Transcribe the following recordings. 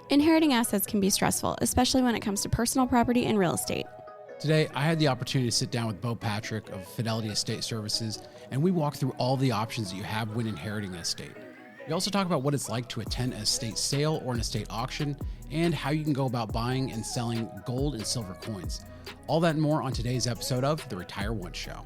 Inheriting assets can be stressful, especially when it comes to personal property and real estate. Today, I had the opportunity to sit down with Bo Patrick of Fidelity Estate Services, and we walk through all the options that you have when inheriting an estate. We also talk about what it's like to attend an estate sale or an estate auction, and how you can go about buying and selling gold and silver coins. All that and more on today's episode of The Retire Once Show.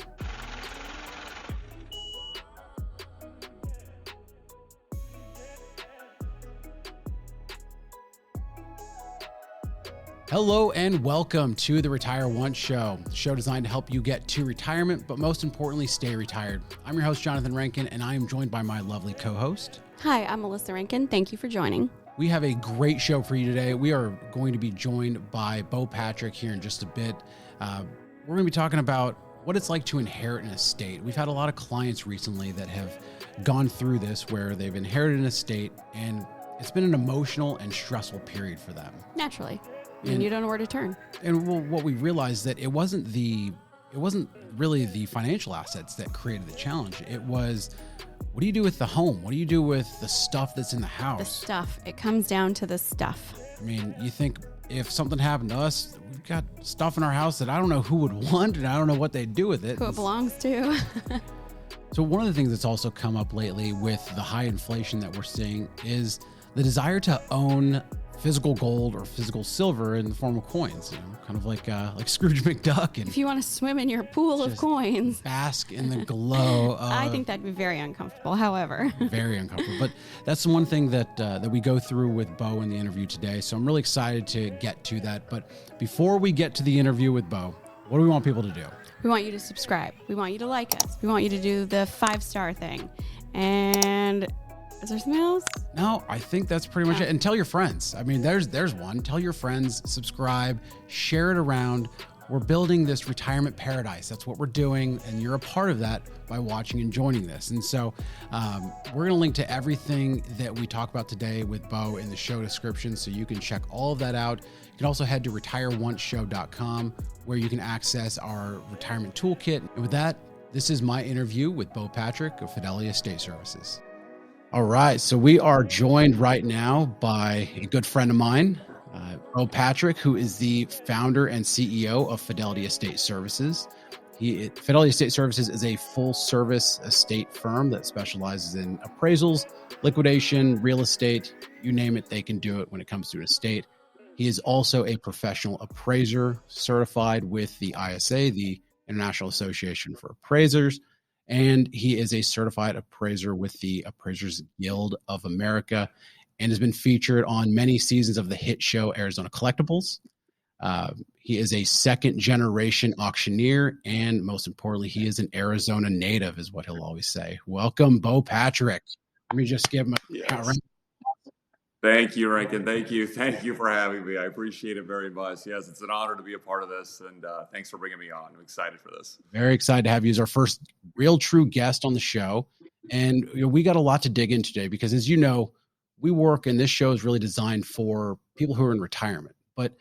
Hello and welcome to the Retire Once Show, the show designed to help you get to retirement, but most importantly, stay retired. I'm your host, Jonathan Rankin, and I am joined by my lovely co-host. Hi, I'm Melissa Rankin. Thank you for joining. We have a great show for you today. We are going to be joined by Bo Patrick here in just a bit. We're going to be talking about what it's like to inherit an estate. We've had a lot of clients recently that have gone through this where they've inherited an estate and it's been an emotional and stressful period for them. Naturally. And you don't know where to turn. And what we realized that it wasn't really the financial assets that created the challenge. It was, what do you do with the home? What do you do with the stuff that's in the house? The stuff. It comes down to the stuff. I mean, you think if something happened to us, we've got stuff in our house that I don't know who would want, and I don't know what they'd do with it. Who it belongs to. So one of the things that's also come up lately with the high inflation that we're seeing is the desire to own physical gold or physical silver in the form of coins, kind of like Scrooge McDuck. And if you want to swim in your pool of coins, bask in the glow. I think that'd be very uncomfortable. However, very uncomfortable. But that's the one thing that we go through with Bo in the interview today. So I'm really excited to get to that. But before we get to the interview with Bo, what do we want people to do? We want you to subscribe. We want you to like us. We want you to do the 5-star thing. And is there something else? No, I think that's pretty much it. And tell your friends. I mean, there's one. Tell your friends, subscribe, share it around. We're building this retirement paradise. That's what we're doing. And you're a part of that by watching and joining this. And so we're going to link to everything that we talk about today with Bo in the show description. So you can check all of that out. You can also head to retireonceshow.com where you can access our retirement toolkit. And with that, this is my interview with Bo Patrick of Fidelity Estate Services. All right, so we are joined right now by a good friend of mine, Bo Patrick, who is the founder and CEO of Fidelity Estate Services. Fidelity Estate Services is a full-service estate firm that specializes in appraisals, liquidation, real estate, you name it, they can do it when it comes to an estate. He is also a professional appraiser certified with the ISA, the International Association for Appraisers. And he is a certified appraiser with the Appraisers Guild of America and has been featured on many seasons of the hit show Arizona Collectibles. He is a second-generation auctioneer, and most importantly, he is an Arizona native, is what he'll always say. Welcome, Bo Patrick. Let me just give him a round. Thank you, Rankin. Thank you. Thank you for having me. I appreciate it very much. Yes, it's an honor to be a part of this, and thanks for bringing me on. I'm excited for this. Very excited to have you as our first real true guest on the show. And we got a lot to dig in today because, as you know, we work, and this show is really designed for people who are in retirement. But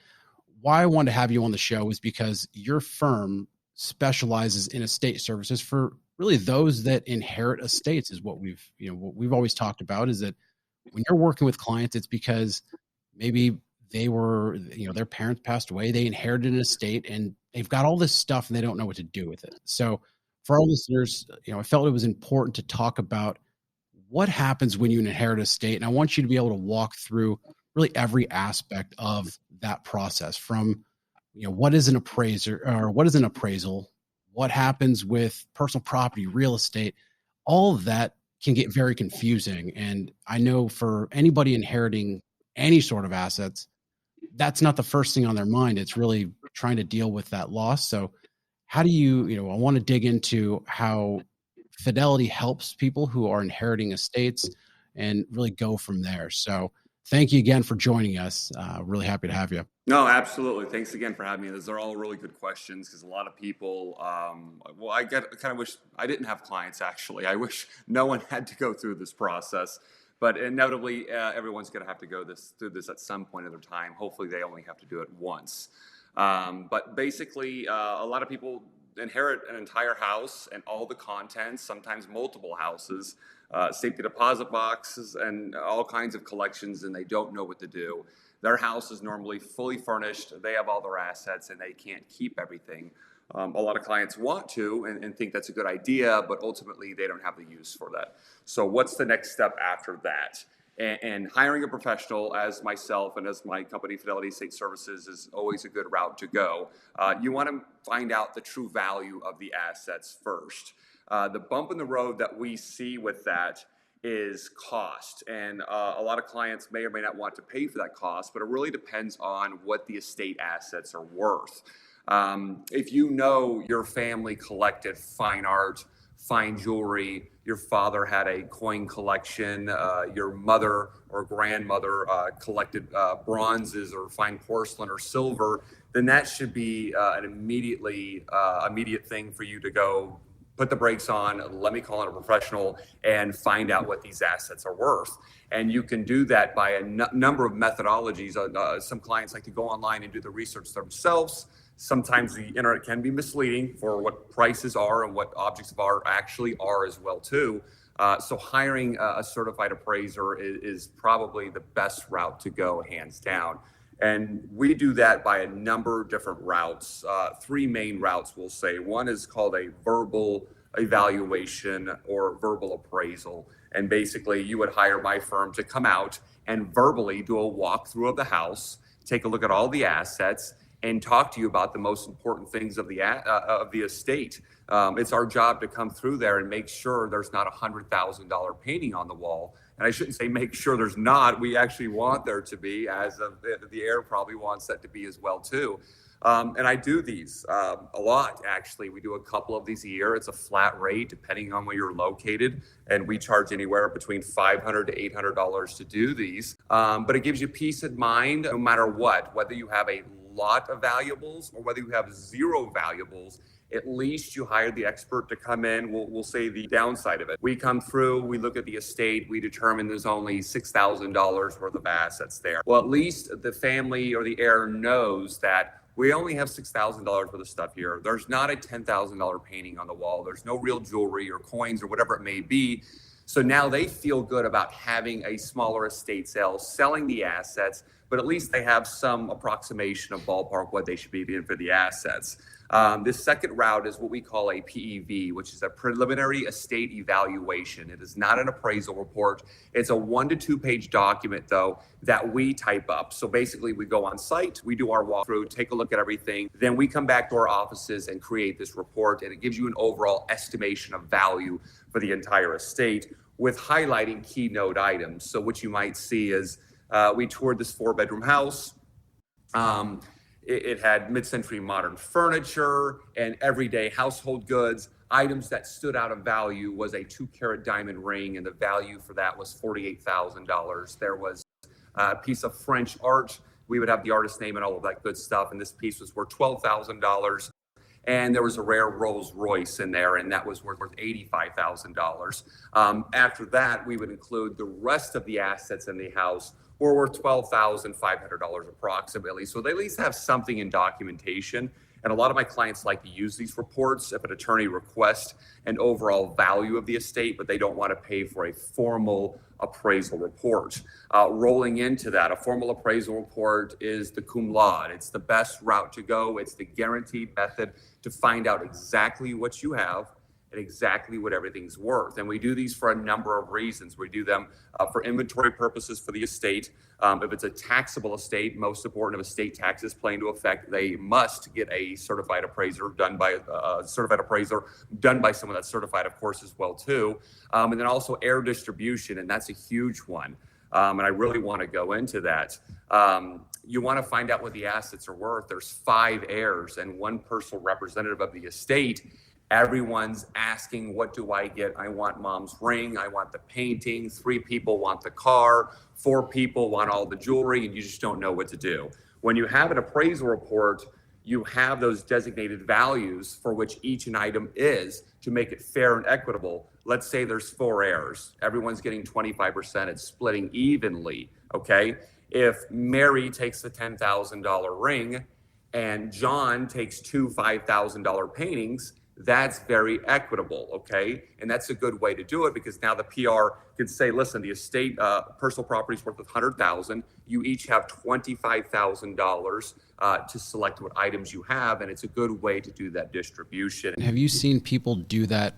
why I wanted to have you on the show is because your firm specializes in estate services for really those that inherit estates. Is what we've always talked about, is that when you're working with clients, it's because maybe their parents passed away, they inherited an estate, and they've got all this stuff and they don't know what to do with it. So for our listeners, I felt it was important to talk about what happens when you inherit an estate. And I want you to be able to walk through really every aspect of that process, from, what is an appraiser, or what is an appraisal, what happens with personal property, real estate, all of that can get very confusing. And I know for anybody inheriting any sort of assets, that's not the first thing on their mind. It's really trying to deal with that loss. So how do I want to dig into how Fidelity helps people who are inheriting estates and really go from there. So thank you again for joining us. Really happy to have you. No, absolutely. Thanks again for having me. Those are all really good questions because a lot of people, I kind of wish I didn't have clients, actually. I wish no one had to go through this process. But inevitably, everyone's going to have to go through this at some point in their time. Hopefully, they only have to do it once. But basically, a lot of people inherit an entire house and all the contents, sometimes multiple houses, safety deposit boxes, and all kinds of collections, and they don't know what to do. Their house is normally fully furnished. They have all their assets, and they can't keep everything. A lot of clients want to and think that's a good idea, but ultimately they don't have the use for that. So what's the next step after that? And hiring a professional as myself and as my company, Fidelity Estate Services, is always a good route to go. You want to find out the true value of the assets first. The bump in the road that we see with that is cost. And a lot of clients may or may not want to pay for that cost, but it really depends on what the estate assets are worth. If you know your family collected fine art, fine jewelry, your father had a coin collection, your mother or grandmother collected bronzes or fine porcelain or silver, then that should be an immediate thing for you to go put the brakes on, let me call in a professional and find out what these assets are worth. And you can do that by a number of methodologies. Some clients like to go online and do the research themselves. Sometimes the internet can be misleading for what prices are and what objects of art actually are as well too. So hiring a certified appraiser is probably the best route to go, hands down. And we do that by a number of different routes. Three main routes, we'll say. One is called a verbal evaluation or verbal appraisal. And basically, you would hire my firm to come out and verbally do a walkthrough of the house, take a look at all the assets, and talk to you about the most important things of the estate. It's our job to come through there and make sure there's not a $100,000 painting on the wall. And I shouldn't say make sure there's not. We actually want there to be, as the heir probably wants that to be as well too. And I do these a lot, actually. We do a couple of these a year. It's a flat rate depending on where you're located. And we charge anywhere between $500 to $800 to do these. But it gives you peace of mind no matter what, whether you have a lot of valuables or whether you have zero valuables. At least you hire the expert to come in. We'll say the downside of it. We come through, we look at the estate, we determine there's only $6,000 worth of assets there. Well, at least the family or the heir knows that we only have $6,000 worth of stuff here. There's not a $10,000 painting on the wall. There's no real jewelry or coins or whatever it may be. So now they feel good about having a smaller estate sale, selling the assets, but at least they have some approximation of ballpark what they should be paying for the assets. This second route is what we call a PEV, which is a preliminary estate evaluation. It is not an appraisal report. It's a 1 to 2 page document, though, that we type up. So basically, we go on site, we do our walkthrough, take a look at everything. Then we come back to our offices and create this report, and it gives you an overall estimation of value for the entire estate with highlighting keynote items. So what you might see is we toured this 4-bedroom house. It had mid-century modern furniture and everyday household goods. Items that stood out of value was a 2-carat diamond ring, and the value for that was $48,000. There was a piece of French art. We would have the artist's name and all of that good stuff, and this piece was worth $12,000. And there was a rare Rolls Royce in there, and that was worth $85,000. After that, we would include the rest of the assets in the house were worth $12,500 approximately. So they at least have something in documentation. And a lot of my clients like to use these reports if an attorney requests an overall value of the estate, but they don't want to pay for a formal appraisal report. Rolling into that, a formal appraisal report is the cum laude. It's the best route to go. It's the guaranteed method to find out exactly what you have and exactly what everything's worth. And we do these for a number of reasons. We do them for inventory purposes for the estate. If it's a taxable estate, most important, if estate taxes play into effect, they must get a certified appraiser done by someone that's certified, of course, as well too. And then also heir distribution, and that's a huge one. And I really want to go into that. You want to find out what the assets are worth. There's 5 heirs and 1 personal representative of the estate. Everyone's asking, what do I get? I want mom's ring. I want the painting. 3 people want the car. 4 people want all the jewelry, and you just don't know what to do. When you have an appraisal report, you have those designated values for which each an item is to make it fair and equitable. Let's say there's 4 heirs. Everyone's getting 25%. It's splitting evenly, okay? If Mary takes the $10,000 ring and John takes 2 $5,000 paintings, That's very equitable, okay? And that's a good way to do it, because now the PR can say, listen, the estate, personal property is worth $100,000. You each have $25,000 to select what items you have, and it's a good way to do that distribution. Have you seen people do that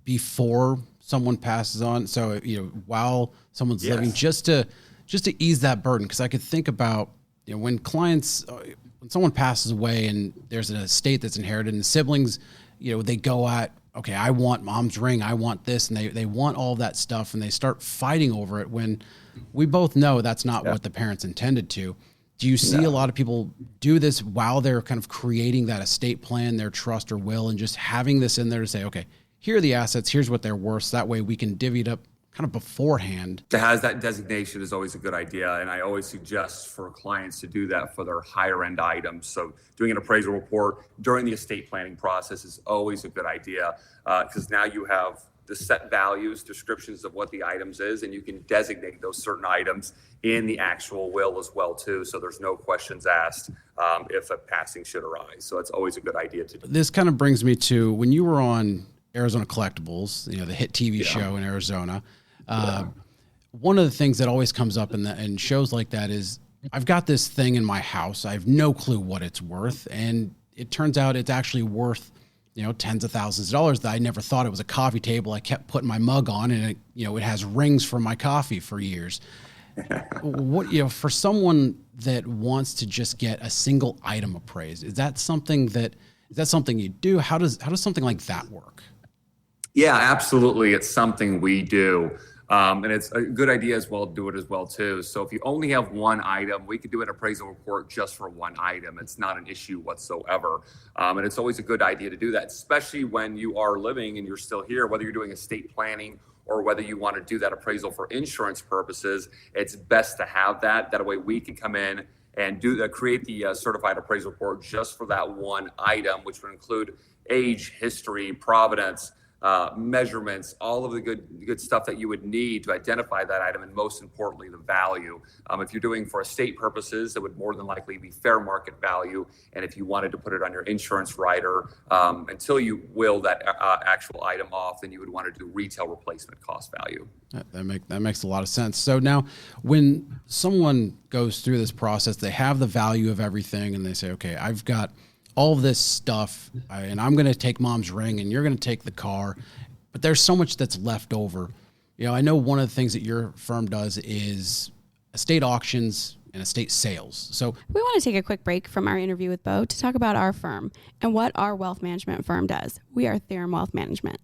before someone passes on? So, while someone's living, just to ease that burden. Because I could think about, when someone passes away and there's an estate that's inherited, and the siblings, they go at, okay, I want mom's ring, I want this, and they want all that stuff, and they start fighting over it when we both know that's not what the parents intended to. Do you see a lot of people do this while they're kind of creating that estate plan, their trust or will, and just having this in there to say, okay, here are the assets, here's what they're worth, so that way we can divvy it up kind of beforehand? To have that designation is always a good idea, and I always suggest for clients to do that for their higher end items. So doing an appraisal report during the estate planning process is always a good idea, because now you have the set values, descriptions of what the items is, and you can designate those certain items in the actual will as well too, so there's no questions asked if a passing should arise. So it's always a good idea to do. This kind of brings me to when you were on Arizona Collectibles, the hit TV show in Arizona. One of the things that always comes up in shows like that is, I've got this thing in my house. I have no clue what it's worth. And it turns out it's actually worth, tens of thousands of dollars, that I never thought it was a coffee table I kept putting my mug on, and it has rings for my coffee for years. What, for someone that wants to just get a single item appraised, is that something you do? How does something like that work? Yeah, absolutely. It's something we do. And it's a good idea as well to do it as well too. So if you only have one item, we could do an appraisal report just for one item. It's not an issue whatsoever. And it's always a good idea to do that, especially when you are living and you're still here, whether you're doing estate planning or whether you want to do that appraisal for insurance purposes. It's best to have that. That way we can come in and create the certified appraisal report just for that one item, which would include age, history, provenance, measurements, all of the good stuff that you would need to identify that item, and most importantly, the value. If you're doing for estate purposes, it would more than likely be fair market value. And if you wanted to put it on your insurance rider, until you will that actual item off, then you would want to do retail replacement cost value. That makes a lot of sense. So now, when someone goes through this process, they have the value of everything, and they say, okay, I've got all of this stuff, and I'm going to take mom's ring, and you're going to take the car, but there's so much that's left over. I know one of the things that your firm does is estate auctions and estate sales. So we want to take a quick break from our interview with Bo to talk about our firm and what our wealth management firm does. We are Theorem Wealth Management.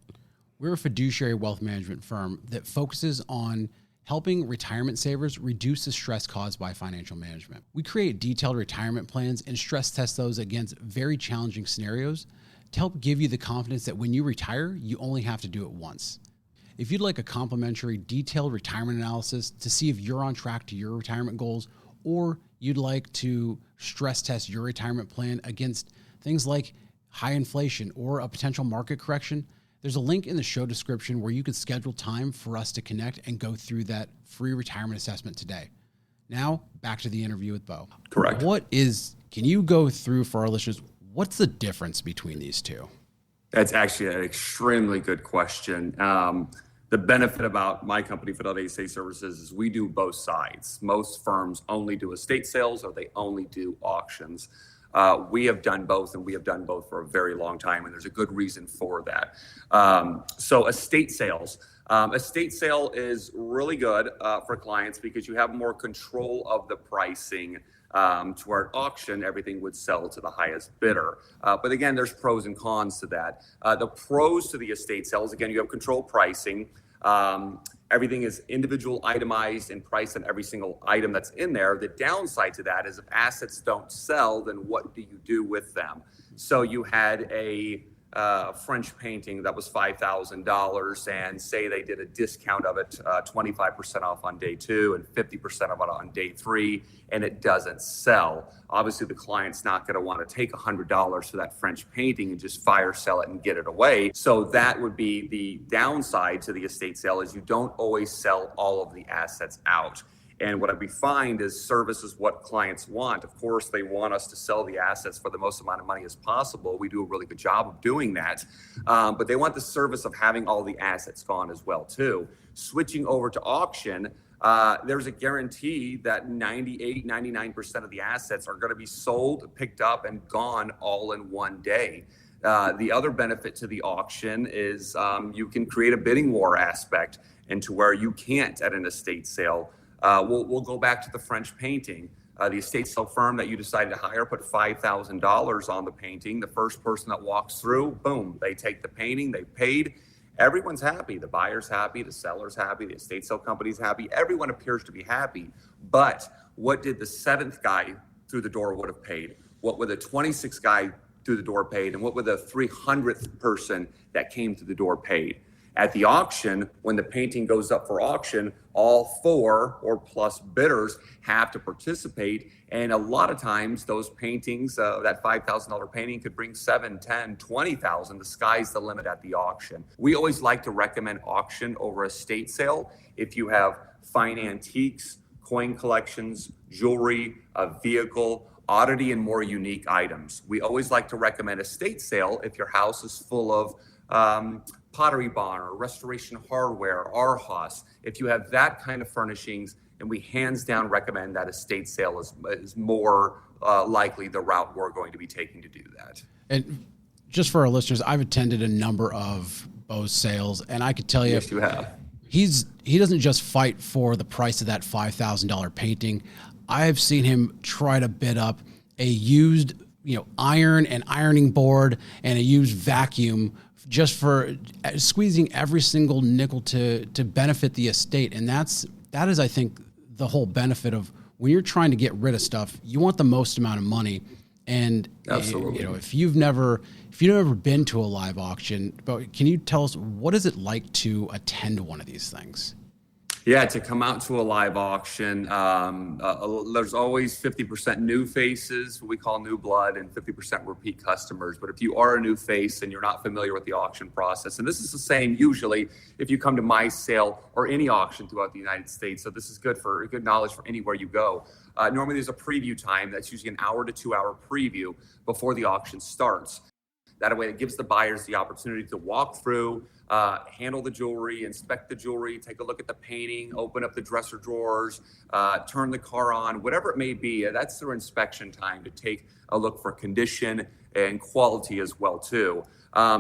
We're a fiduciary wealth management firm that focuses on helping retirement savers reduce the stress caused by financial management. We create detailed retirement plans and stress test those against very challenging scenarios to help give you the confidence that when you retire, you only have to do it once. If you'd like a complimentary detailed retirement analysis to see if you're on track to your retirement goals, or you'd like to stress test your retirement plan against things like high inflation or a potential market correction, there's a link in the show description where you could schedule time for us to connect and go through that free retirement assessment today. Now, back to the interview with Bo. Correct. Can you go through for our listeners, what's the difference between these two? That's actually an extremely good question. The benefit about my company, Fidelity Estate Services, is we do both sides. Most firms only do estate sales, or they only do auctions. We have done both, and we have done both for a very long time, and there's a good reason for that. So estate sales. Estate sale is really good for clients because you have more control of the pricing. To our auction, everything would sell to the highest bidder. But again, there's pros and cons to that. The pros to the estate sales, again, you have control pricing. Everything is individual itemized and priced on every single item that's in there. The downside to that is if assets don't sell, then what do you do with them? So you had a French painting that was $5,000, and say they did a discount of it, 25% off on day 2 and 50% of it on day 3, and it doesn't sell. Obviously, the client's not going to want to take $100 for that French painting and just fire sell it and get it away. So that would be the downside to the estate sale, is you don't always sell all of the assets out. And what we find is service is what clients want. Of course, they want us to sell the assets for the most amount of money as possible. We do a really good job of doing that. But they want the service of having all the assets gone as well, too. Switching over to auction, there's a guarantee that 98, 99% of the assets are going to be sold, picked up, and gone all in one day. The other benefit to the auction is you can create a bidding war aspect into where you can't at an estate sale. We'll go back to the French painting. The estate sale firm that you decided to hire put $5,000 on the painting. The first person that walks through, boom, they take the painting, they paid. Everyone's happy. The buyer's happy, the seller's happy, the estate sale company's happy. Everyone appears to be happy. But what did the 7th guy through the door would have paid? What would the 26th guy through the door paid? And what would the 300th person that came through the door paid? At the auction, when the painting goes up for auction, all 4 or plus bidders have to participate. And a lot of times those paintings, that $5,000 painting could bring 7, 10, 20,000. The sky's the limit at the auction. We always like to recommend auction over estate sale. If you have fine antiques, coin collections, jewelry, a vehicle, oddity, and more unique items. We always like to recommend estate sale if your house is full of Pottery Barn or Restoration Hardware, Arhaus. If you have that kind of furnishings, and we hands down recommend that estate sale is more likely the route we're going to be taking to do that. And just for our listeners, I've attended a number of Bo's sales, and I could tell you, Yes, you have. He doesn't just fight for the price of that $5,000 painting. I've seen him try to bid up a used, iron and ironing board and a used vacuum just for squeezing every single nickel to benefit the estate. And that is, I think, the whole benefit of when you're trying to get rid of stuff, you want the most amount of money. And Absolutely. If you've never been to a live auction, but can you tell us what is it like to attend one of these things? Yeah, to come out to a live auction, there's always 50% new faces, what we call new blood, and 50% repeat customers. But if you are a new face and you're not familiar with the auction process, and this is the same usually if you come to my sale or any auction throughout the United States, so this is good knowledge for anywhere you go. Normally there's a preview time that's usually an hour to 2 hour preview before the auction starts. That way it gives the buyers the opportunity to walk through, handle the jewelry, inspect the jewelry, take a look at the painting, open up the dresser drawers, turn the car on, whatever it may be. That's their inspection time to take a look for condition and quality as well too.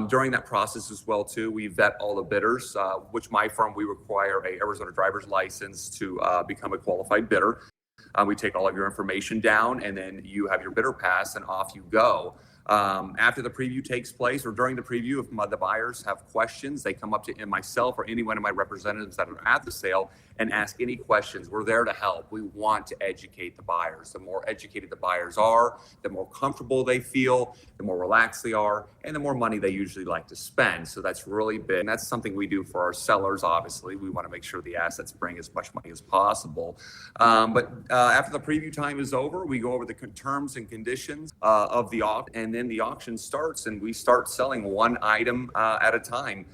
During that process as well too, we vet all the bidders, which my firm, we require a Arizona driver's license to become a qualified bidder. We take all of your information down, and then you have your bidder pass and off you go. After the preview takes place or during the preview, if the buyers have questions, they come up to myself or any one of my representatives that are at the sale and ask any questions. We're there to help. We want to educate the buyers. The more educated the buyers are, the more comfortable they feel, the more relaxed they are, and the more money they usually like to spend. So that's really big. And that's something we do for our sellers, obviously. We want to make sure the assets bring as much money as possible. But after the preview time is over, we go over the terms and conditions of the auction, and then the auction starts, and we start selling one item at a time.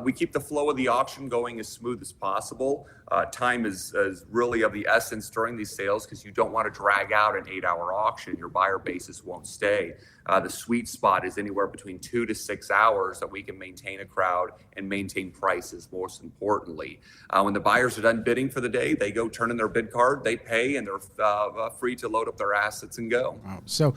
We keep the flow of the auction going as smooth as possible. Time is really of the essence during these sales because you don't want to drag out an 8-hour auction. Your buyer basis won't stay. The sweet spot is anywhere between 2 to 6 hours that we can maintain a crowd and maintain prices, most importantly. When the buyers are done bidding for the day, they go turn in their bid card, they pay, and they're free to load up their assets and go. Wow. So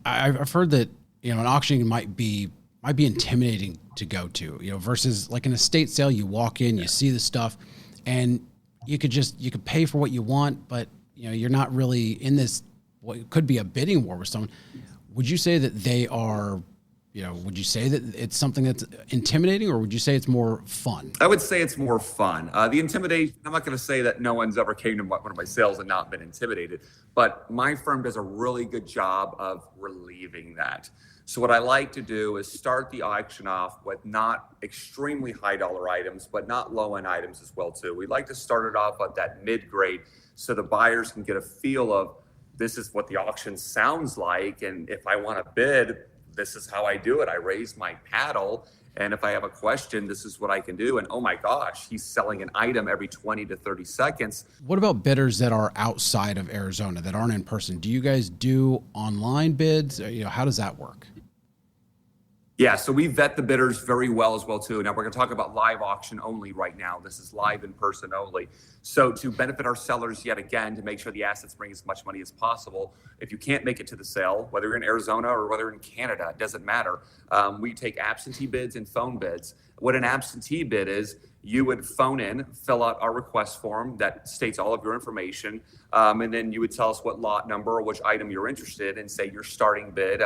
I've heard that, an auction might be intimidating to go to, versus like an estate sale. You walk in, you see the stuff, and you could pay for what you want, but you're not really in this, what could be a bidding war with someone. Would you say that they are, would you say that it's something that's intimidating, or would you say it's more fun? I would say it's more fun. The intimidation, I'm not going to say that no one's ever came to one of my sales and not been intimidated, but my firm does a really good job of relieving that. So what I like to do is start the auction off with not extremely high dollar items, but not low end items as well too. We like to start it off at that mid grade so the buyers can get a feel of this is what the auction sounds like. And if I want to bid, this is how I do it. I raise my paddle And if I have a question, this is what I can do. And oh my gosh, he's selling an item every 20 to 30 seconds. What about bidders that are outside of Arizona that aren't in person? Do you guys do online bids? How does that work? Yeah, so we vet the bidders very well as well too. Now we're going to talk about live auction only right now. This is live in person only. So to benefit our sellers yet again, to make sure the assets bring as much money as possible, if you can't make it to the sale, whether you're in Arizona or whether you're in Canada, it doesn't matter. We take absentee bids and phone bids. What an absentee bid is, you would phone in, fill out our request form that states all of your information, and then you would tell us what lot number or which item you're interested in, say your starting bid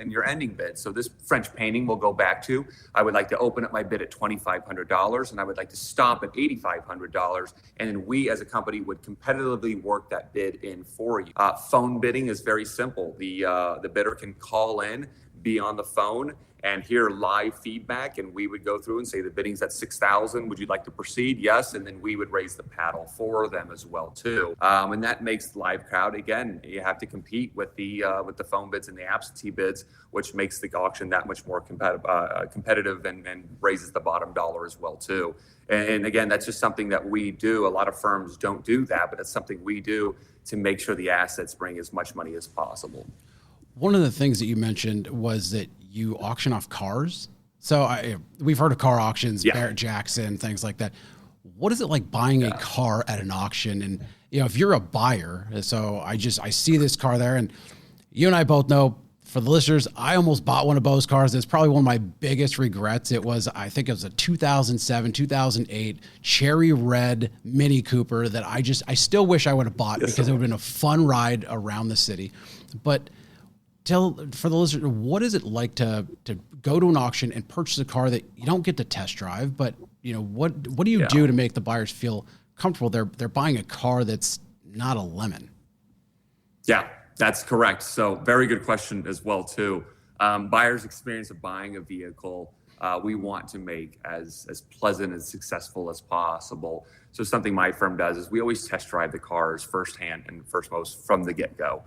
and your ending bid. So this French painting will go back to, I would like to open up my bid at $2,500 and I would like to stop at $8,500. And then we as a company would competitively work that bid in for you. Phone bidding is very simple. The bidder can call in, be on the phone, and hear live feedback, and we would go through and say the bidding's at 6,000. Would you like to proceed? Yes, and then we would raise the paddle for them as well too. And that makes the live crowd, again, you have to compete with the phone bids and the absentee bids, which makes the auction that much more competitive and raises the bottom dollar as well too. And again, that's just something that we do. A lot of firms don't do that, but it's something we do to make sure the assets bring as much money as possible. One of the things that you mentioned was that you auction off cars. So we've heard of car auctions, Yeah. Barrett Jackson, things like that. What is it like buying a car at an auction? And if you're a buyer, so I see this car there, and you and I both know, for the listeners, I almost bought one of Bo's cars. It's probably one of my biggest regrets. I think it was a 2007, 2008 cherry red Mini Cooper that I still wish I would have bought because it would have been a fun ride around the city. But for the listener, what is it like to go to an auction and purchase a car that you don't get to test drive, but what do you do to make the buyers feel comfortable they're buying a car that's not a lemon? Yeah, that's correct. So very good question as well too. Buyers' experience of buying a vehicle, we want to make as pleasant and successful as possible. So something my firm does is we always test drive the cars firsthand and firstmost from the get-go.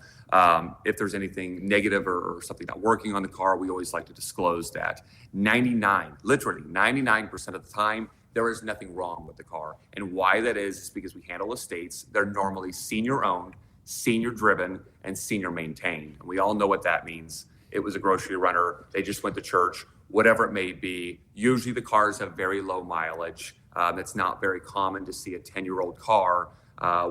If there's anything negative or something not working on the car, we always like to disclose that. Literally 99% of the time, there is nothing wrong with the car. And why that is because we handle estates. They're normally senior owned, senior driven, and senior maintained. And we all know what that means. It was a grocery runner. They just went to church, whatever it may be. Usually the cars have very low mileage. It's not very common to see a 10-year-old car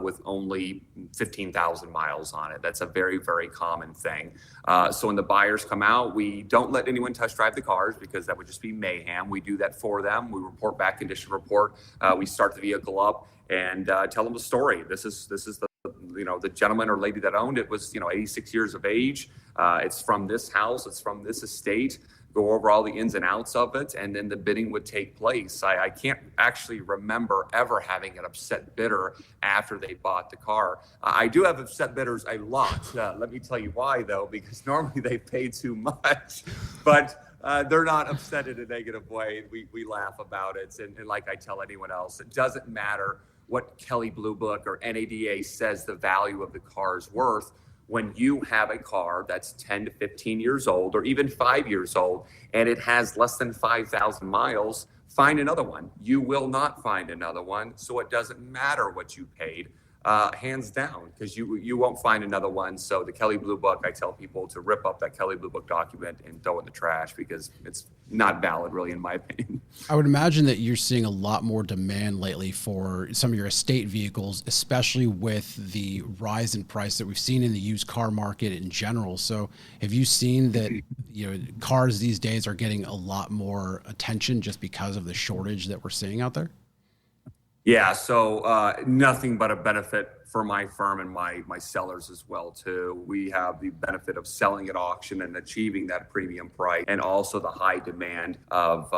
with only 15,000 miles on it. That's a very, very common thing. So when the buyers come out, we don't let anyone test drive the cars because that would just be mayhem. We do that for them. We report back condition report. We start the vehicle up and tell them the story. This is the gentleman or lady that owned it was 86 years of age. It's from this house. It's from this estate. Go over all the ins and outs of it, and then the bidding would take place. I can't actually remember ever having an upset bidder after they bought the car. I do have upset bidders a lot. Let me tell you why, though, because normally they pay too much, but they're not upset in a negative way. We laugh about it, and like I tell anyone else, it doesn't matter what Kelley Blue Book or NADA says the value of the car is worth. When you have a car that's 10 to 15 years old or even 5 years old and it has less than 5,000 miles, find another one. You will not find another one, so it doesn't matter what you paid, hands down, because you won't find another one. So the Kelley Blue Book, I tell people to rip up that Kelley Blue Book document and throw it in the trash because it's not valid, really, in my opinion. I would imagine that you're seeing a lot more demand lately for some of your estate vehicles, especially with the rise in price that we've seen in the used car market in general. So have you seen that cars these days are getting a lot more attention just because of the shortage that we're seeing out there? Yeah, so nothing but a benefit for my firm and my sellers as well too. We have the benefit of selling at auction and achieving that premium price, and also the high demand of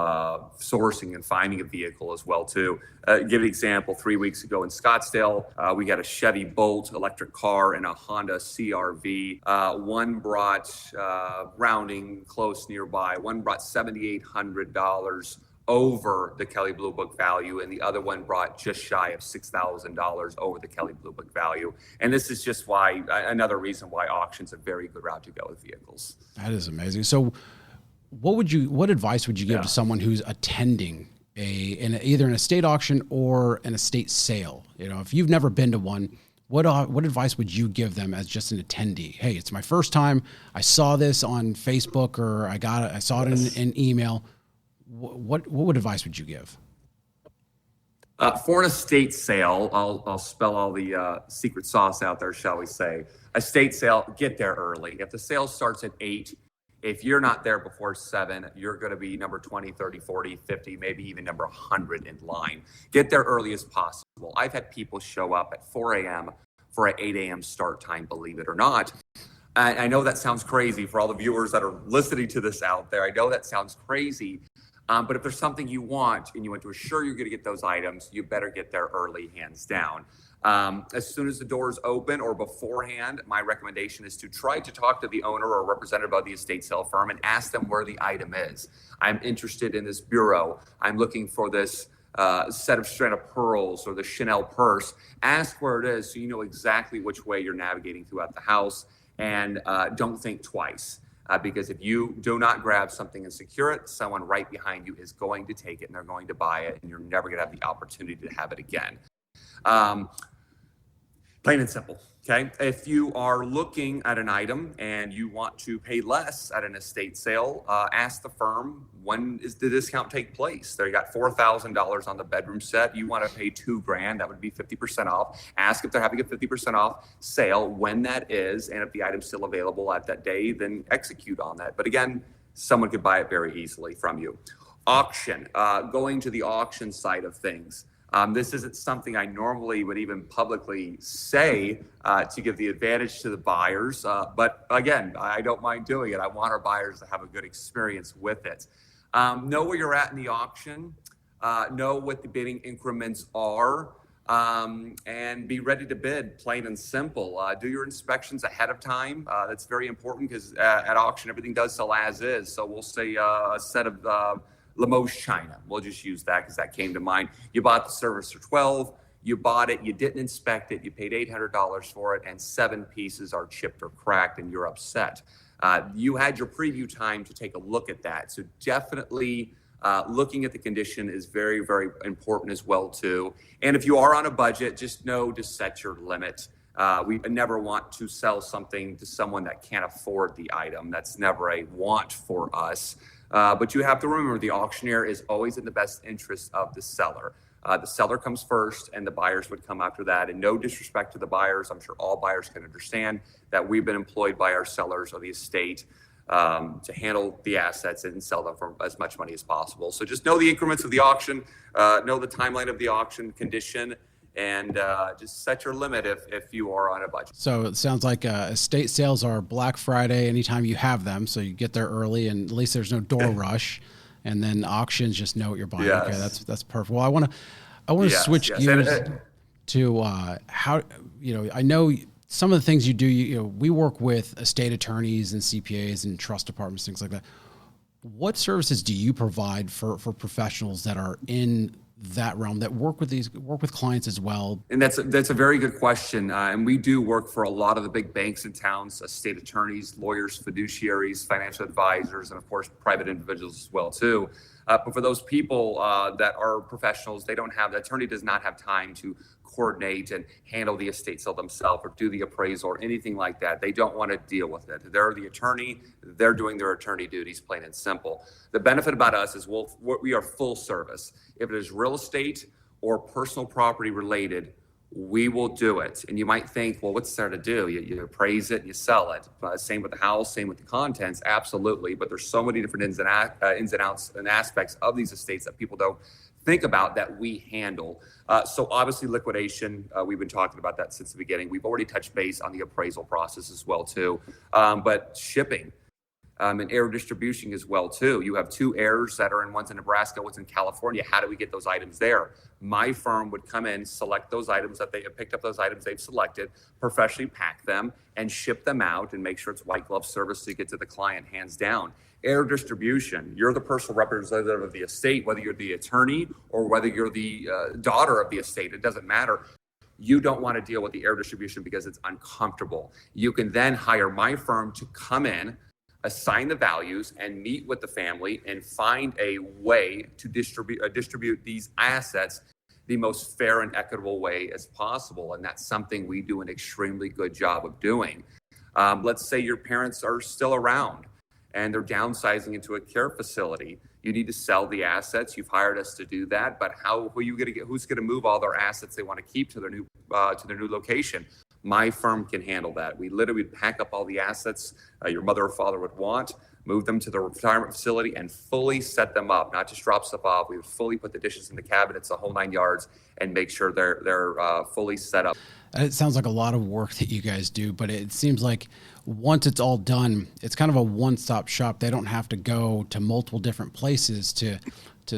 sourcing and finding a vehicle as well too. Give an example, 3 weeks ago in Scottsdale, we got a Chevy Bolt electric car and a Honda CR-V. One brought, rounding close nearby, one brought $7,800 over the Kelley Blue Book value, and the other one brought just shy of $6,000 over the Kelley Blue Book value. And this is just another reason why auction's a very good route to go with vehicles. That is amazing. So what advice would you give to someone who's attending either an estate auction or an estate sale? You know, if you've never been to one, what advice would you give them as just an attendee? Hey, it's my first time. I saw this on Facebook, or I saw it in an email. What advice would you give? For an estate sale, I'll spell all the secret sauce out there, shall we say. Estate sale, get there early. If the sale starts at 8, if you're not there before 7, you're going to be number 20, 30, 40, 50, maybe even number 100 in line. Get there early as possible. I've had people show up at 4 a.m. for an 8 a.m. start time, believe it or not. I know that sounds crazy for all the viewers that are listening to this out there. I know that sounds crazy. But if there's something you want and you want to assure you're going to get those items, you better get there early, hands down. As soon as the doors open or beforehand, my recommendation is to try to talk to the owner or representative of the estate sale firm and ask them where the item is. I'm interested in this bureau. I'm looking for this set of strand of pearls or the Chanel purse. Ask where it is so you know exactly which way you're navigating throughout the house, and don't think twice. Because if you do not grab something and secure it, someone right behind you is going to take it and they're going to buy it, and you're never going to have the opportunity to have it again. Plain and simple, okay? If you are looking at an item and you want to pay less at an estate sale, ask the firm, when is the discount take place? They got $4,000 on the bedroom set. You want to pay $2,000, that would be 50% off. Ask if they're having a 50% off sale, when that is, and if the item's still available at that day, then execute on that. But again, someone could buy it very easily from you. Auction, going to the auction side of things. This isn't something I normally would even publicly say to give the advantage to the buyers. But again, I don't mind doing it. I want our buyers to have a good experience with it. Know where you're at in the auction. Know what the bidding increments are. And be ready to bid, plain and simple. Do your inspections ahead of time. That's very important because at auction, everything does sell as is. So we'll say a set of Limoges china. We'll just use that because that came to mind. You bought the service for $12. You bought it. You didn't inspect it. You paid $800 for it, and 7 pieces are chipped or cracked, and you're upset. You had your preview time to take a look at that. So definitely looking at the condition is very, very important as well too. And if you are on a budget, just know to set your limit. We never want to sell something to someone that can't afford the item. That's never a want for us. But you have to remember the auctioneer is always in the best interest of the seller. The seller comes first and the buyers would come after that. And no disrespect to the buyers. I'm sure all buyers can understand that we've been employed by our sellers of the estate to handle the assets and sell them for as much money as possible. So just know the increments of the auction, know the timeline of the auction condition, and just set your limit if you are on a budget. So it sounds like estate sales are Black Friday anytime you have them. So you get there early and at least there's no door rush. And then auctions, just know what you're buying. Yes. Okay, that's perfect. Well, I want to switch gears to how, I know some of the things you do, we work with estate attorneys and CPAs and trust departments, things like that. What services do you provide for professionals that are in that realm, that work with clients as well? And that's a very good question. And we do work for a lot of the big banks in towns, estate attorneys, lawyers, fiduciaries, financial advisors, and of course, private individuals as well too. But for those people that are professionals, the attorney does not have time to coordinate and handle the estate sale themselves or do the appraisal or anything like that. They don't want to deal with it. They're the attorney. They're doing their attorney duties, plain and simple. The benefit about us is we are full service. If it is real estate or personal property related, we will do it. And you might think, well, what's there to do? You appraise it and you sell it. Same with the house, same with the contents, absolutely. But there's so many different ins and outs and aspects of these estates that people don't think about that we handle. So obviously liquidation, we've been talking about that since the beginning. We've already touched base on the appraisal process as well too. But shipping and air distribution as well too. You have 2 heirs that are one's in Nebraska, one's in California. How do we get those items there? My firm would come in, select those items that they have picked up, those items they've selected, professionally pack them and ship them out and make sure it's white glove service to get to the client, hands down. Air distribution, you're the personal representative of the estate, whether you're the attorney or whether you're the daughter of the estate, it doesn't matter. You don't want to deal with the air distribution because it's uncomfortable. You can then hire my firm to come in, assign the values, and meet with the family and find a way to distribute these assets the most fair and equitable way as possible. And that's something we do an extremely good job of doing. Let's say your parents are still around and they're downsizing into a care facility. You need to sell the assets. You've hired us to do that, but who are you going to get? Who's going to move all their assets they want to keep to their new location? My firm can handle that. We literally pack up all the assets your mother or father would want, move them to the retirement facility, and fully set them up. Not just drop stuff off. We would fully put the dishes in the cabinets, the whole 9 yards, and make sure they're fully set up. It sounds like a lot of work that you guys do, but it seems like once it's all done, it's kind of a one-stop shop. They don't have to go to multiple different places to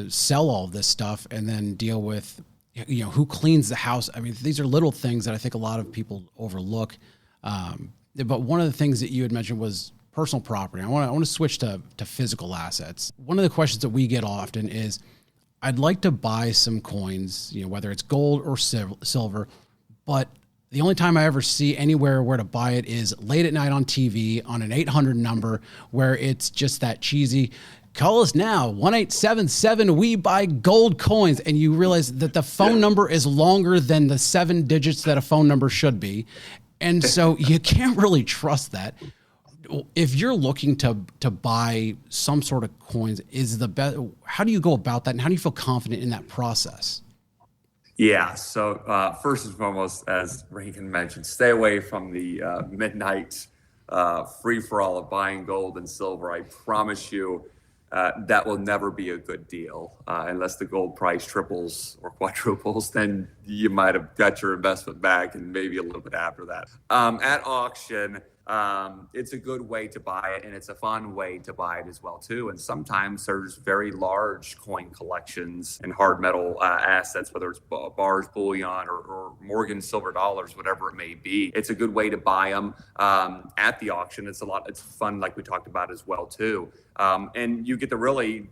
sell all this stuff and then deal with, who cleans the house. I mean, these are little things that I think a lot of people overlook. But one of the things that you had mentioned was personal property. I want to switch to physical assets. One of the questions that we get often is, I'd like to buy some coins, whether it's gold or silver, but the only time I ever see anywhere where to buy it is late at night on TV on an 800 number where it's just that cheesy, call us now, 1-877, we buy gold coins. And you realize that the phone number is longer than the 7 digits that a phone number should be. And so you can't really trust that. If you're looking to buy some sort of coins, how do you go about that? And how do you feel confident in that process? Yeah. So first and foremost, as Reagan mentioned, stay away from the midnight free-for-all of buying gold and silver. I promise you that will never be a good deal unless the gold price triples or quadruples. Then you might have got your investment back, and maybe a little bit after that. At auction, it's a good way to buy it, and it's a fun way to buy it as well too. And sometimes there's very large coin collections and hard metal assets, whether it's bars, bullion, or Morgan silver dollars, whatever it may be. It's a good way to buy them at the auction. It's fun, like we talked about as well too. And you get to really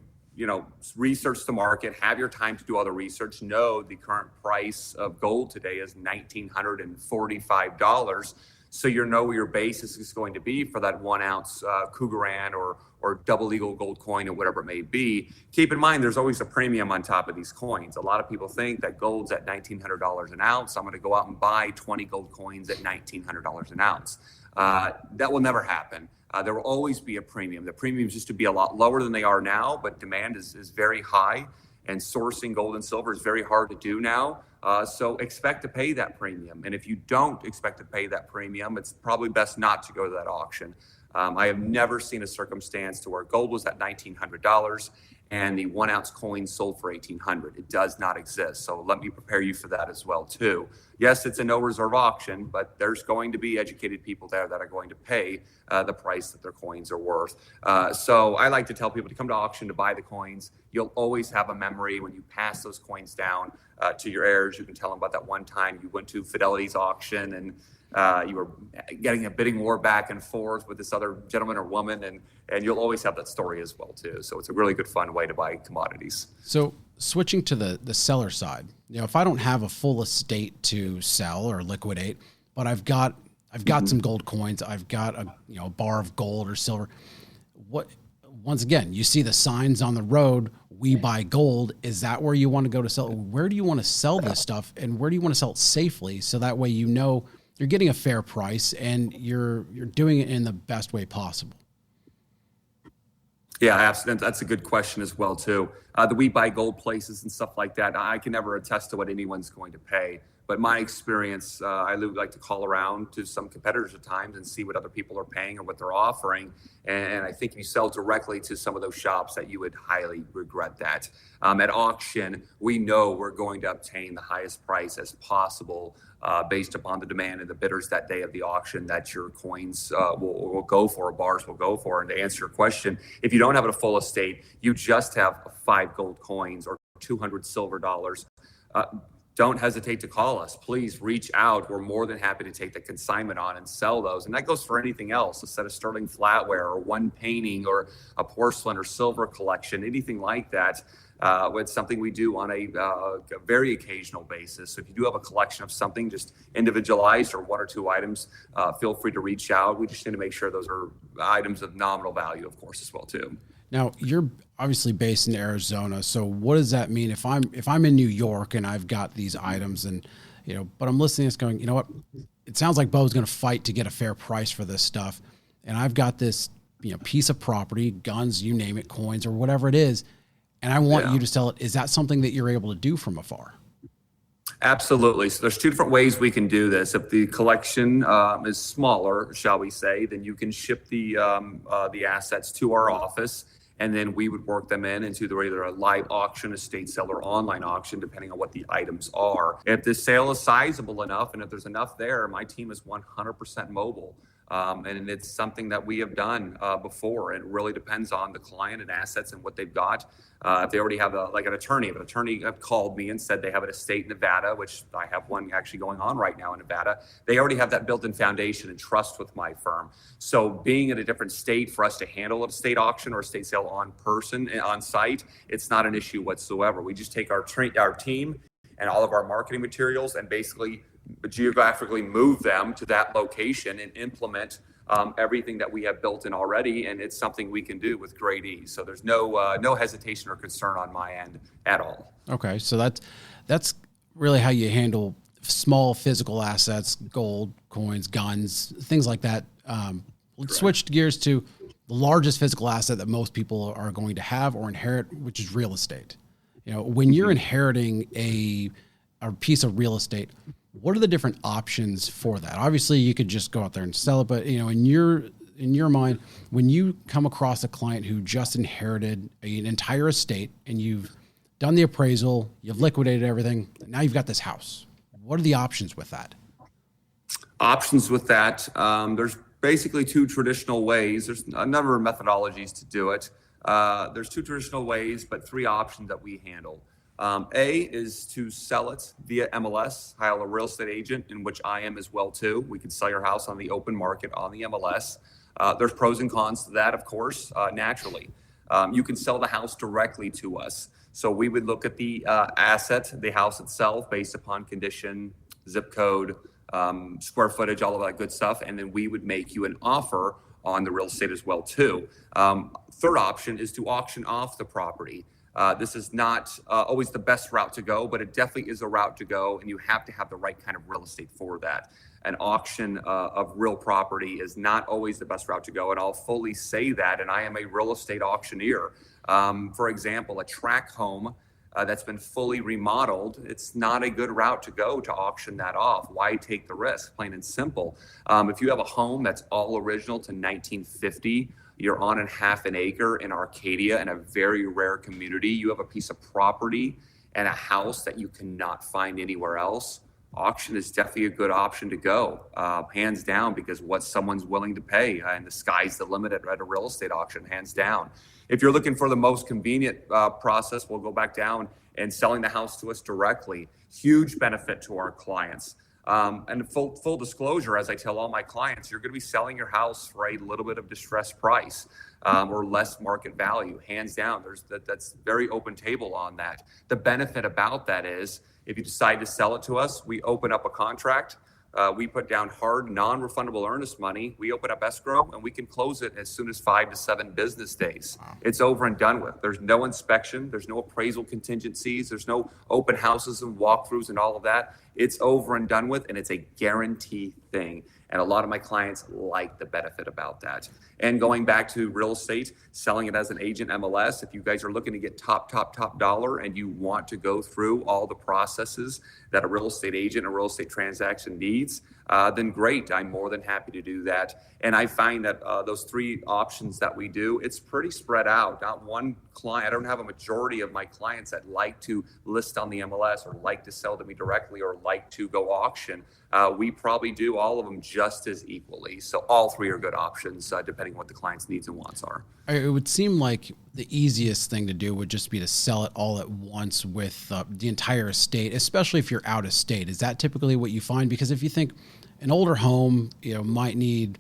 research the market, have your time to do all the research, know the current price of gold today is $1,945. So you know where your basis is going to be for that 1 ounce Cougaran or double eagle gold coin or whatever it may be. Keep in mind, there's always a premium on top of these coins. A lot of people think that gold's at $1,900 an ounce. I'm going to go out and buy 20 gold coins at $1,900 an ounce. That will never happen. There will always be a premium. The premiums used to be a lot lower than they are now, but demand is very high, and sourcing gold and silver is very hard to do now. So expect to pay that premium. And if you don't expect to pay that premium, it's probably best not to go to that auction. I have never seen a circumstance to where gold was at $1,900 and the 1 ounce coin sold for $1,800. It does not exist. So let me prepare you for that as well too. Yes, it's a no reserve auction, but there's going to be educated people there that are going to pay the price that their coins are worth. So I like to tell people to come to auction to buy the coins. You'll always have a memory when you pass those coins down to your heirs. You can tell them about that one time you went to Fidelity's auction and you were getting a bidding war back and forth with this other gentleman or woman, and you'll always have that story as well too. So it's a really good, fun way to buy commodities. So switching to the seller side, if I don't have a full estate to sell or liquidate, but I've got some gold coins, I've got a bar of gold or silver. Once again, you see the signs on the road, we buy gold. Is that where you want to go to sell? Where do you want to sell this stuff, and where do you want to sell it safely? So that way you're getting a fair price and you're doing it in the best way possible. Yeah, absolutely. That's a good question as well too. The we buy gold places and stuff like that, I can never attest to what anyone's going to pay. But my experience, I like to call around to some competitors at times and see what other people are paying or what they're offering. And I think if you sell directly to some of those shops, that you would highly regret that. At auction, we know we're going to obtain the highest price as possible based upon the demand and the bidders that day of the auction that your coins will go for, bars will go for. And to answer your question, if you don't have a full estate, you just have 5 gold coins or 200 silver dollars. don't hesitate to call us. Please reach out. We're more than happy to take the consignment on and sell those. And that goes for anything else, a set of sterling flatware or one painting or a porcelain or silver collection, anything like that. It's something we do on a very occasional basis. So if you do have a collection of something just individualized or one or two items, feel free to reach out. We just need to make sure those are items of nominal value, of course, as well too. Now, you're obviously based in Arizona, so what does that mean if I'm in New York and I've got these items and, but I'm listening to this going, you know what, it sounds like Bo's going to fight to get a fair price for this stuff, and I've got this, piece of property, guns, you name it, coins or whatever it is, and I want you to sell it. Is that something that you're able to do from afar? Absolutely. So there's two different ways we can do this. If the collection is smaller, shall we say, then you can ship the assets to our office, and then we would work them into either a live auction, estate sale, or online auction, depending on what the items are. If the sale is sizable enough, and if there's enough there, my team is 100% mobile. And it's something that we have done before. It really depends on the client and assets and what they've got. If they already have an attorney, if an attorney called me and said they have an estate in Nevada, which I have one actually going on right now in Nevada, they already have that built-in foundation and trust with my firm. So being in a different state for us to handle a state auction or a state sale on site, it's not an issue whatsoever. We just take our team and all of our marketing materials and basically geographically move them to that location and implement everything that we have built in already, and it's something we can do with great ease. So there's no hesitation or concern on my end at all. Okay, so that's really how you handle small physical assets, gold, coins, guns, things like that. Let's switch gears to the largest physical asset that most people are going to have or inherit, which is real estate. When you're inheriting a piece of real estate, what are the different options for that? Obviously, you could just go out there and sell it, but in your mind, when you come across a client who just inherited an entire estate and you've done the appraisal, you've liquidated everything, now you've got this house. What are the options with that? Options with that, there's basically two traditional ways. There's a number of methodologies to do it. There's two traditional ways, but three options that we handle. A is to sell it via MLS, hire a real estate agent, in which I am as well too. We can sell your house on the open market on the MLS. There's pros and cons to that, of course, naturally. You can sell the house directly to us. So we would look at the asset, the house itself, based upon condition, zip code, square footage, all of that good stuff, and then we would make you an offer on the real estate as well too. Third option is to auction off the property. This is not always the best route to go, but it definitely is a route to go, and you have to have the right kind of real estate for that. An auction of real property is not always the best route to go, and I'll fully say that, and I am a real estate auctioneer. For example, a tract home that's been fully remodeled, it's not a good route to go to auction that off. Why take the risk? Plain and simple. If you have a home that's all original to 1950, you're on a half an acre in Arcadia in a very rare community, you have a piece of property and a house that you cannot find anywhere else, auction is definitely a good option to go, hands down, because what someone's willing to pay, and the sky's the limit at a real estate auction, hands down. If you're looking for the most convenient process, we'll go back down and selling the house to us directly. Huge benefit to our clients. And full disclosure, as I tell all my clients, you're going to be selling your house for a little bit of distressed price or less market value. Hands down, that's very open table on that. The benefit about that is if you decide to sell it to us, we open up a contract. We put down hard, non-refundable earnest money. We open up escrow, and we can close it as soon as 5 to 7 business days. Wow. It's over and done with. There's no inspection. There's no appraisal contingencies. There's no open houses and walkthroughs and all of that. It's over and done with, and it's a guarantee thing. And a lot of my clients like the benefit about that. And going back to real estate, selling it as an agent MLS, if you guys are looking to get top dollar and you want to go through all the processes that a real estate agent, a real estate transaction needs, then great. I'm more than happy to do that. And I find that those three options that we do, it's pretty spread out. Not one client, I don't have a majority of my clients that like to list on the MLS or like to sell to me directly or like to go auction. we probably do all of them just as equally. So all three are good options, depending on what the client's needs and wants are. It would seem like the easiest thing to do would just be to sell it all at once with the entire estate, especially if you're out of state. Is that typically what you find? Because if you think an older home, might need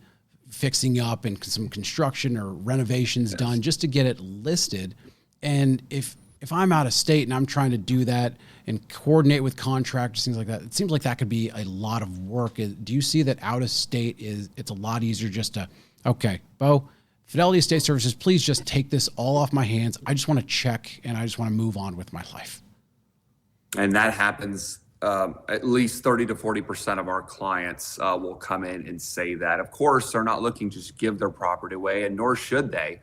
fixing up and some construction or renovations done just to get it listed. And if I'm out of state and I'm trying to do that and coordinate with contractors, things like that, it seems like that could be a lot of work. Do you see that out of state it's a lot easier just to, okay, Bo, Fidelity Estate Services, please just take this all off my hands. I just want to check and I just want to move on with my life. And that happens. At least 30 to 40% of our clients will come in and say that. Of course, they're not looking to just give their property away, and nor should they.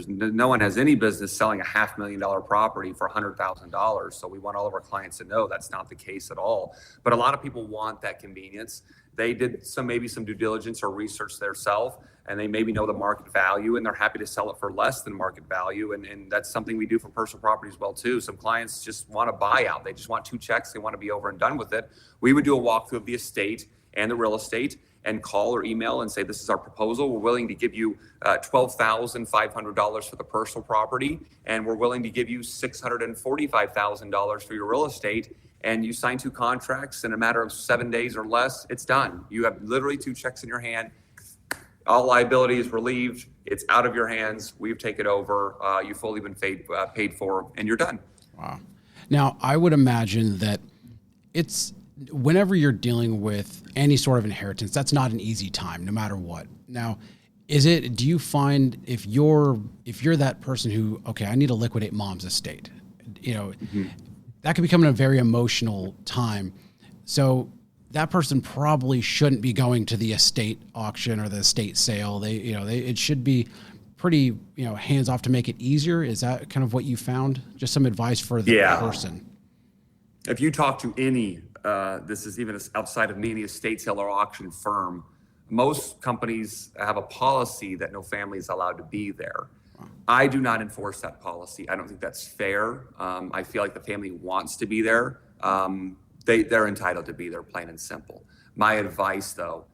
No one has any business selling a $500,000 property for $100,000. So we want all of our clients to know that's not the case at all. But a lot of people want that convenience. They did maybe some due diligence or research themselves, and they maybe know the market value, and they're happy to sell it for less than market value. And that's something we do for personal property as well too. Some clients just want a buyout. They just want 2 checks. They want to be over and done with it. We would do a walkthrough of the estate and the real estate and call or email and say, this is our proposal. We're willing to give you $12,500 for the personal property, and we're willing to give you $645,000 for your real estate. And you sign 2 contracts in a matter of 7 days or less, it's done. You have literally 2 checks in your hand. All liability is relieved. It's out of your hands. We've taken over. You've fully been paid for, and you're done. Wow. Now, I would imagine that it's whenever you're dealing with any sort of inheritance, that's not an easy time, no matter what. Now, do you find if you're that person who, okay, I need to liquidate mom's estate, that can become a very emotional time. So that person probably shouldn't be going to the estate auction or the estate sale. It should be pretty, hands off to make it easier. Is that kind of what you found? Just some advice for the person. If you talk to any, this is even outside of me, any estate sale or auction firm, most companies have a policy that no family is allowed to be there. I do not enforce that policy. I don't think that's fair. I feel like the family wants to be there. They're entitled to be there, plain and simple. My advice, though,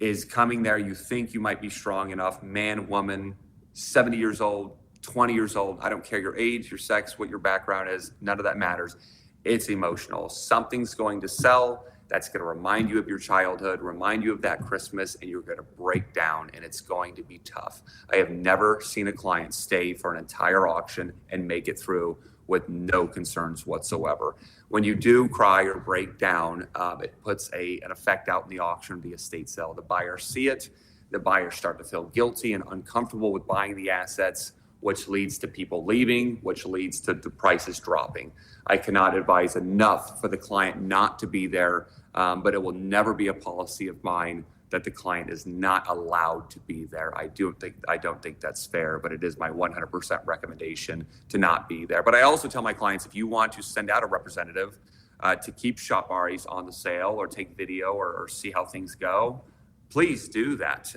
is coming there, you think you might be strong enough, man, woman, 70 years old, 20 years old, I don't care your age, your sex, what your background is, none of that matters. It's emotional. Something's going to sell. That's going to remind you of your childhood, remind you of that Christmas, and you're going to break down, and it's going to be tough. I have never seen a client stay for an entire auction and make it through with no concerns whatsoever. When you do cry or break down, it puts an effect out in the auction, the estate sale. The buyers see it. The buyers start to feel guilty and uncomfortable with buying the assets, which leads to people leaving, which leads to the prices dropping. I cannot advise enough for the client not to be there, but it will never be a policy of mine that the client is not allowed to be there. I don't think that's fair, but it is my 100% recommendation to not be there. But I also tell my clients, if you want to send out a representative to keep shop Aries on the sale or take video or see how things go, please do that.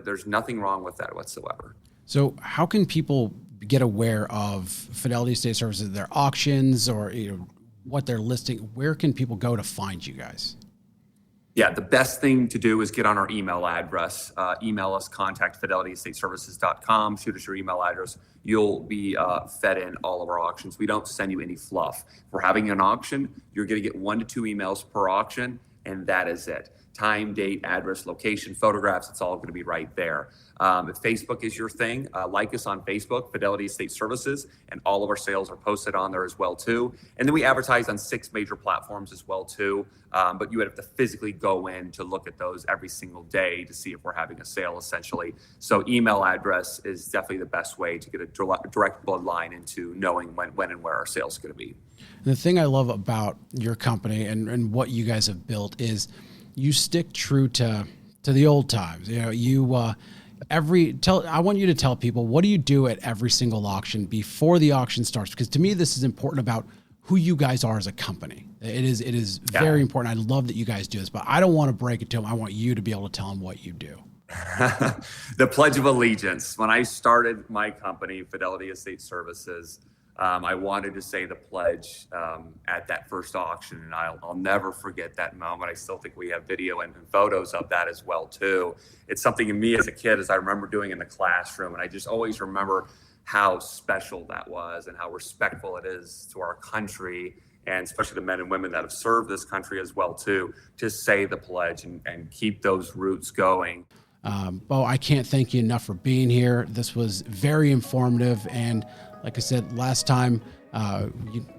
There's nothing wrong with that whatsoever. So how can people get aware of Fidelity Estate Services, their auctions, or what they're listing? Where can people go to find you guys? Yeah, the best thing to do is get on our email address. Email us, contact.fidelityestateservices.com. Shoot us your email address. You'll be fed in all of our auctions. We don't send you any fluff. If we're having an auction, you're going to get 1 to 2 emails per auction, and that is it. Time, date, address, location, photographs, it's all going to be right there. If Facebook is your thing, like us on Facebook, Fidelity Estate Services, and all of our sales are posted on there as well too. And then we advertise on 6 major platforms as well too. But you would have to physically go in to look at those every single day to see if we're having a sale essentially. So email address is definitely the best way to get a direct bloodline into knowing when and where our sales are going to be. And the thing I love about your company and what you guys have built is you stick true to the old times. I want you to tell people, what do you do at every single auction before the auction starts? Because to me, this is important about who you guys are as a company. It is very important. I love that you guys do this, but I don't want to break it to them. I want you to be able to tell them what you do. The Pledge of Allegiance. When I started my company, Fidelity Estate Services, I wanted to say the pledge at that first auction, and I'll never forget that moment. I still think we have video and photos of that as well too. It's something in me as a kid, as I remember doing in the classroom, and I just always remember how special that was and how respectful it is to our country, and especially the men and women that have served this country as well too, to say the pledge and keep those roots going. Bo, I can't thank you enough for being here. This was very informative, and like I said last time,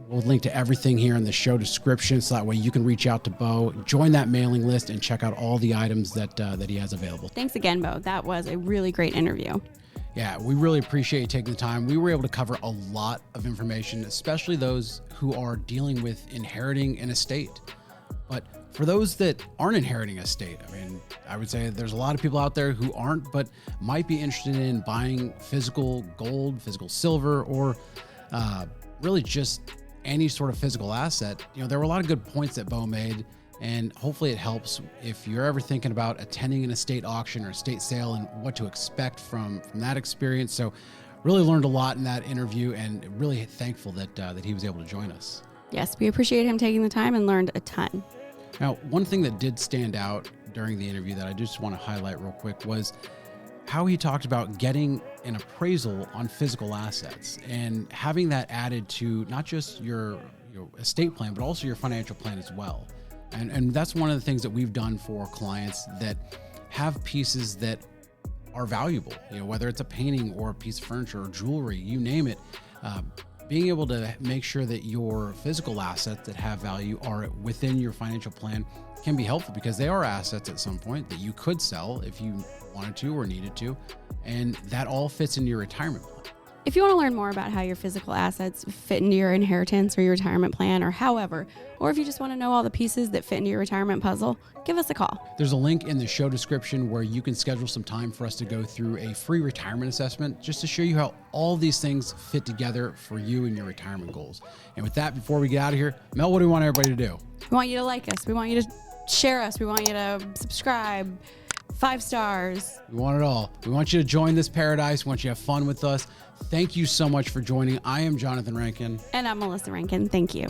we'll link to everything here in the show description, so that way you can reach out to Bo, join that mailing list, and check out all the items that he has available. Thanks again, Bo. That was a really great interview. Yeah, we really appreciate you taking the time. We were able to cover a lot of information, especially those who are dealing with inheriting an estate. But for those that aren't inheriting a estate, I mean, I would say there's a lot of people out there who aren't, but might be interested in buying physical gold, physical silver, or really just any sort of physical asset. You know, there were a lot of good points that Bo made, and hopefully it helps if you're ever thinking about attending an estate auction or estate sale and what to expect from that experience. So really learned a lot in that interview, and really thankful that he was able to join us. Yes, we appreciate him taking the time and learned a ton. Now, one thing that did stand out during the interview that I just want to highlight real quick was how he talked about getting an appraisal on physical assets and having that added to not just your estate plan, but also your financial plan as well. And that's one of the things that we've done for clients that have pieces that are valuable, you know, whether it's a painting or a piece of furniture or jewelry, you name it. Being able to make sure that your physical assets that have value are within your financial plan can be helpful, because they are assets at some point that you could sell if you wanted to or needed to, and that all fits into your retirement plan. If you want to learn more about how your physical assets fit into your inheritance or your retirement plan, or however, or if you just want to know all the pieces that fit into your retirement puzzle, give us a call. There's a link in the show description where you can schedule some time for us to go through a free retirement assessment, just to show you how all these things fit together for you and your retirement goals. And with that, before we get out of here, Mel, what do we want everybody to do? We want you to like us. We want you to share us. We want you to subscribe. 5 stars. We want it all. We want you to join this paradise. We want you to have fun with us. Thank you so much for joining. I am Jonathan Rankin. And I'm Melissa Rankin. Thank you.